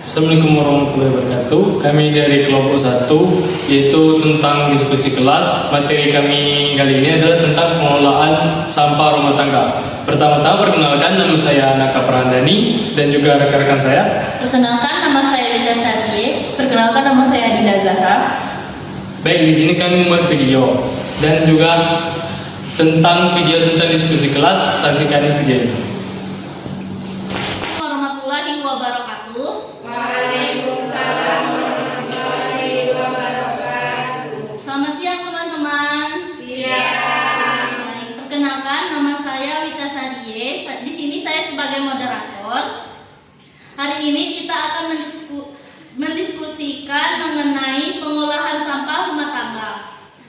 Assalamualaikum warahmatullahi wabarakatuh. Kami dari kelompok 1 yaitu tentang diskusi kelas. Materi kami kali ini adalah tentang pengelolaan sampah rumah tangga. Pertama-tama perkenalkan, nama saya Naka Prandani dan juga rekan-rekan saya. Perkenalkan, nama saya Linda Sadie. Perkenalkan, nama saya Adinda Zahra. Baik, di sini kami membuat video dan juga tentang video tentang diskusi kelas. Saksikan video ini. Warahmatullahi wabarakatuh. Waalaikumsalam warahmatullahi wabarakatuh. Selamat siang teman-teman. Siang. Baik, perkenalkan, nama saya Wita Sadie. Di sini saya sebagai moderator. Hari ini kita akan mendiskusikan mengenai pengolahan sampah rumah tangga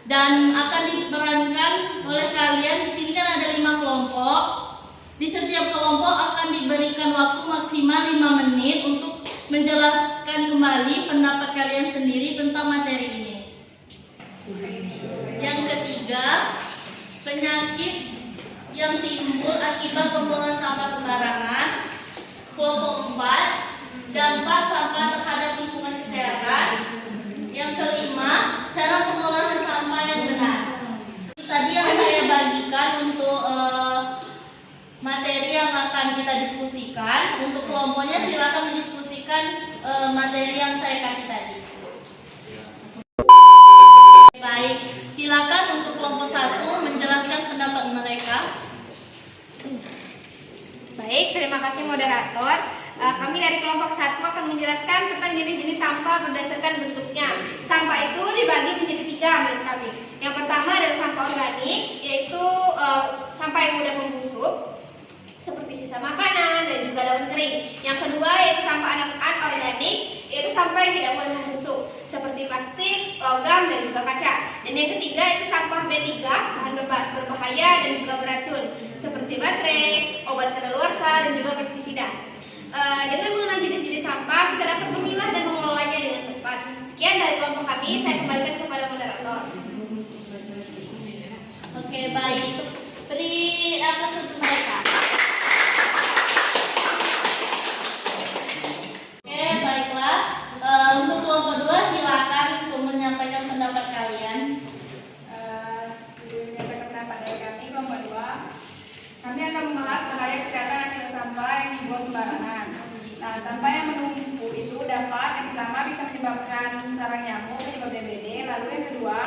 dan akan diperankan oleh kalian. Di sini kan ada 5 kelompok. Di setiap kelompok akan diberikan waktu maksimal 5 menit untuk menjelaskan kembali pendapat kalian sendiri tentang materi ini. Yang ketiga, penyakit yang timbul akibat pembuangan sampah sembarangan. Kelompok 4, dampak sampah terhadap lingkungan kesehatan. Yang kelima, cara pengolahan sampah yang benar. Itu tadi yang saya bagikan untuk materi yang akan kita diskusikan. Untuk kelompoknya silakan mendiskusikan materi yang saya kasih tadi. Baik, silakan untuk kelompok 1 menjelaskan pendapat mereka. Baik, terima kasih moderator. Kami dari kelompok 1 akan menjelaskan tentang jenis-jenis sampah berdasarkan bentuknya. Sampah itu dibagi menjadi 3 menurut kami. Yang pertama adalah sampah organik, yaitu sampah yang mudah membusuk, seperti sisa makanan dan juga daun kering. Yang kedua yaitu sampah anorganik, yaitu sampah yang tidak mudah membusuk, seperti plastik, logam dan juga kaca. Dan yang ketiga yaitu sampah B3, bahan berbahaya dan juga beracun, seperti baterai, obat kadaluarsa dan juga pestisida. Dengan mengenal jenis-jenis sampah, kita dapat memilah dan mengelolanya dengan tepat. Sekian dari kelompok kami, saya kembalikan kepada moderator. Oke, baik. Beri aplaus untuk mereka. Oke, baiklah. Untuk kelompok 2 silakan untuk menyampaikan pendapat kalian. Menyampaikan pendapat dari kami kelompok 2. Kami akan membahas bahaya kesehatan akibat sampah yang dibuang sembarangan. Nah, sampah yang menumpuk itu dapat yang pertama bisa menyebabkan sarang nyamuk, penyebab DBD. Lalu yang kedua,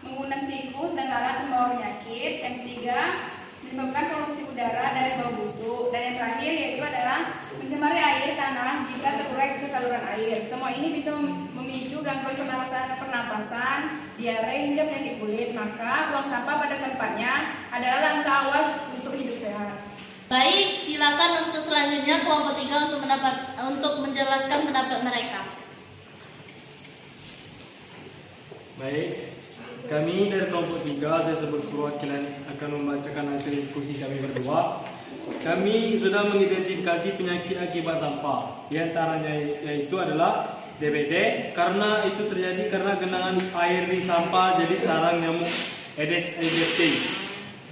mengundang tikus dan lalat membawa penyakit. Yang ketiga, menyebabkan polusi udara dari bau busuk. Dan yang terakhir yaitu adalah mencemari air tanah jika terurai ke saluran air. Semua ini bisa memicu gangguan pernapasan, diare hingga penyakit kulit. Maka buang sampah pada tempatnya adalah langkah awal untuk hidup sehat. Baik, silakan untuk selanjutnya kelompok 3 untuk menjelaskan pendapat mereka. Baik, kami dari kelompok 3, saya sebagai perwakilan akan membacakan hasil diskusi kami berdua. Kami sudah mengidentifikasi penyakit akibat sampah. Di antaranya yaitu adalah DBD, karena itu terjadi karena genangan air di sampah jadi sarang nyamuk Aedes aegypti.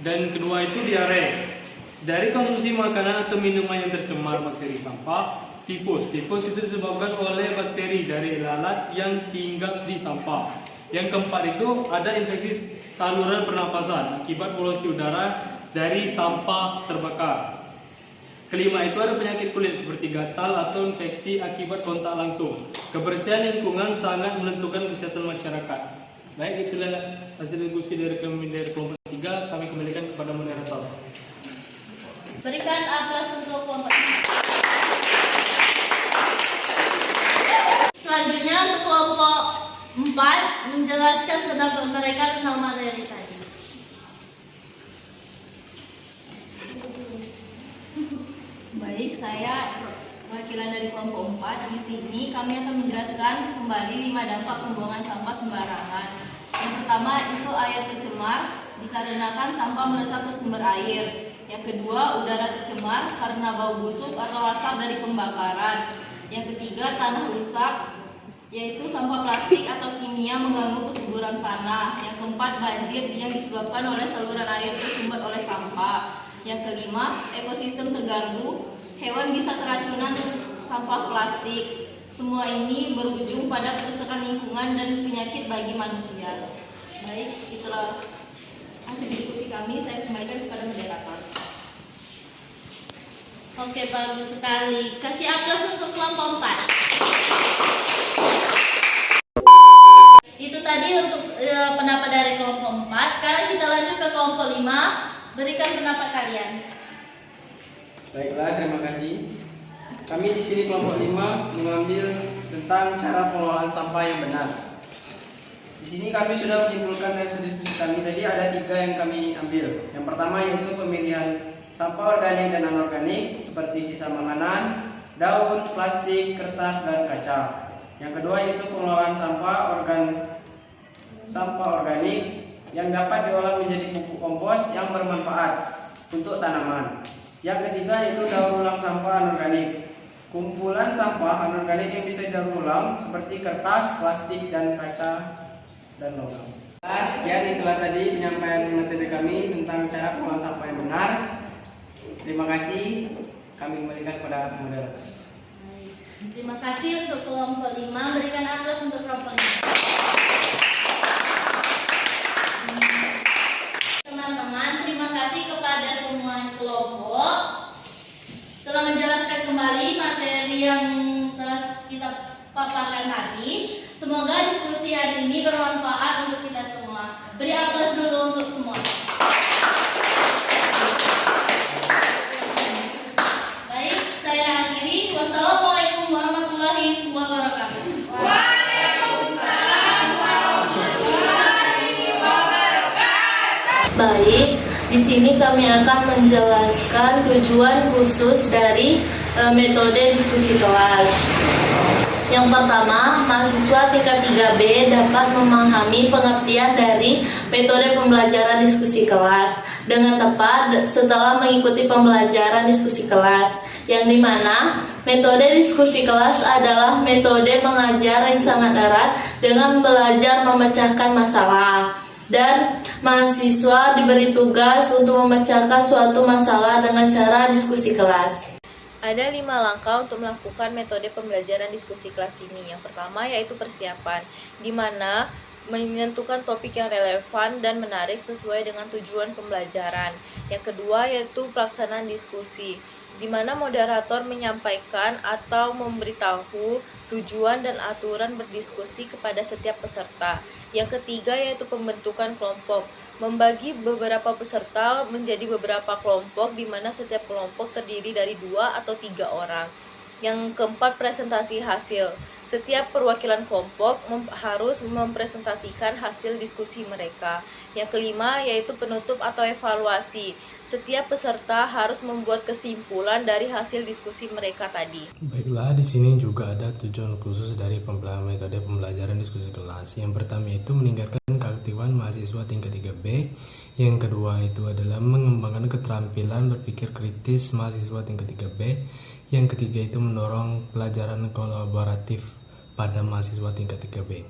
Dan kedua itu diare. Dari konsumsi makanan atau minuman yang tercemar bakteri sampah. Tifus itu disebabkan oleh bakteri dari lalat yang hinggap di sampah. Yang keempat itu ada infeksi saluran pernapasan akibat polusi udara dari sampah terbakar. Kelima itu ada penyakit kulit seperti gatal atau infeksi akibat kontak langsung. Kebersihan lingkungan sangat menentukan kesehatan masyarakat. Baik, itulah hasil diskusi dari kami dari kelompok 3. Kami kembalikan kepada moderator. Berikan aplaus untuk kelompok 3. Selanjutnya untuk kelompok 4 menjelaskan pendapat mereka tentang materi tadi. Baik, saya wakilan dari kelompok 4. Di sini kami akan menjelaskan kembali 5 dampak pembuangan sampah sembarangan. Yang pertama itu air tercemar dikarenakan sampah meresap ke sumber air. Yang kedua, udara tercemar karena bau busuk atau asap dari pembakaran. Yang ketiga, tanah rusak, yaitu sampah plastik atau kimia mengganggu kesuburan tanah. Yang keempat, banjir yang disebabkan oleh saluran air tersumbat oleh sampah. Yang kelima, ekosistem terganggu, hewan bisa keracunan sampah plastik. Semua ini berujung pada kerusakan lingkungan dan penyakit bagi manusia. Baik, itulah hasil diskusi kami. Saya kembalikan kepada moderator. Oke, bagus sekali. Kasih aplaus untuk kelompok 4. Itu tadi untuk pendapat dari kelompok 4. Sekarang kita lanjut ke kelompok 5. Berikan pendapat kalian. Baiklah, terima kasih. Kami di sini kelompok 5 mengambil tentang cara pengelolaan sampah yang benar. Di sini kami sudah menyimpulkan dari diskusi kami tadi ada 3 yang kami ambil. Yang pertama yaitu pemilihan sampah organik dan anorganik seperti sisa makanan, daun, plastik, kertas, dan kaca. Yang kedua yaitu pengelolaan sampah organik yang dapat diolah menjadi pupuk kompos yang bermanfaat untuk tanaman. Yang ketiga yaitu daur ulang sampah anorganik. Kumpulan sampah anorganik yang bisa didaur ulang seperti kertas, plastik, dan kaca dan logam. Sekian itulah tadi penyampaian materi kami tentang cara pengelolaan sampah yang benar. Terima kasih. Kami kembalikan kepada moderator. Terima kasih untuk kelompok 5. Berikan aplaus untuk kelompok 5. Teman-teman, terima kasih kepada semua kelompok telah menjelaskan kembali materi yang telah kita paparkan tadi. Semoga diskusi hari ini bermanfaat untuk kita semua. Beri aplaus dulu untuk semua. Baik, saya akhiri. Wassalamualaikum warahmatullahi wabarakatuh. Baik, di sini kami akan menjelaskan tujuan khusus dari metode diskusi kelas. Yang pertama, mahasiswa tingkat 3B dapat memahami pengertian dari metode pembelajaran diskusi kelas dengan tepat setelah mengikuti pembelajaran diskusi kelas, yang dimana metode diskusi kelas adalah metode mengajar yang sangat erat dengan belajar memecahkan masalah. Dan mahasiswa diberi tugas untuk memecahkan suatu masalah dengan cara diskusi kelas. Ada 5 langkah untuk melakukan metode pembelajaran diskusi kelas ini. Yang pertama yaitu persiapan, di mana menentukan topik yang relevan dan menarik sesuai dengan tujuan pembelajaran. Yang kedua yaitu pelaksanaan diskusi, di mana moderator menyampaikan atau memberitahu tujuan dan aturan berdiskusi kepada setiap peserta. Yang ketiga yaitu pembentukan kelompok, membagi beberapa peserta menjadi beberapa kelompok di mana setiap kelompok terdiri dari 2 atau 3 orang. Yang keempat, presentasi hasil. Setiap perwakilan kelompok harus mempresentasikan hasil diskusi mereka. Yang kelima yaitu penutup atau evaluasi. Setiap peserta harus membuat kesimpulan dari hasil diskusi mereka tadi. Baiklah, di sini juga ada tujuan khusus dari metode pembelajaran diskusi kelas. Yang pertama itu meningkatkan keaktifan mahasiswa tingkat 3B. Yang kedua itu adalah mengembangkan keterampilan berpikir kritis mahasiswa tingkat 3B. Yang ketiga itu mendorong pelajaran kolaboratif pada mahasiswa tingkat 3B.